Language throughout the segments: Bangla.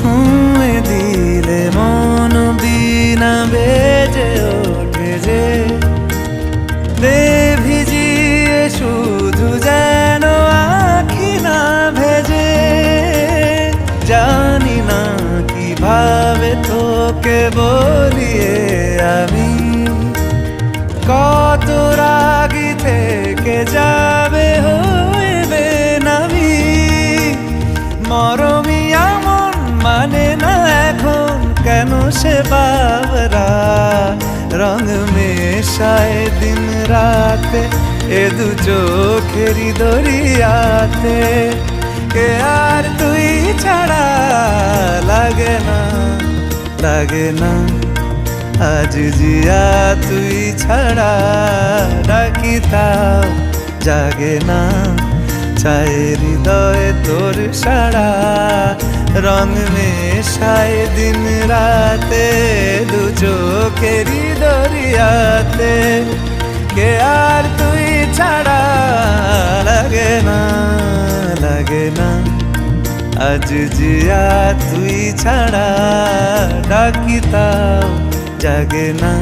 ছুঁয়ে দিলে মন বিনা বেজে ওঠে যে দে ভিজিয়ে শুধু যেন আখি না ভেজে। জানি না কিভাবে তোকে বলিয়ে আমি কত রাগি থেকে যাবে হইবে নামি। মরমি এমন মানে না এখন কেন সে বাবরা রং মেশায় দিন রাতে এ দু চোখেরি দরিয়াতে। কে আর তুই ছাড়া লাগে না লাগে না আজ জিয়া তুই ছাড়া ডাকি তাও জাগে না। চায় হৃদয় তোর সারা রং মেশায় দিন রাতে দু চোখেরি দরিয়াতে। কে আর তুই ছাড়া লাগে না লাগে না আজ জিয়া তুই ছাড়া ডাকি তাও জাগে না।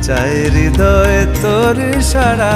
চায় হৃদয় তোর সারা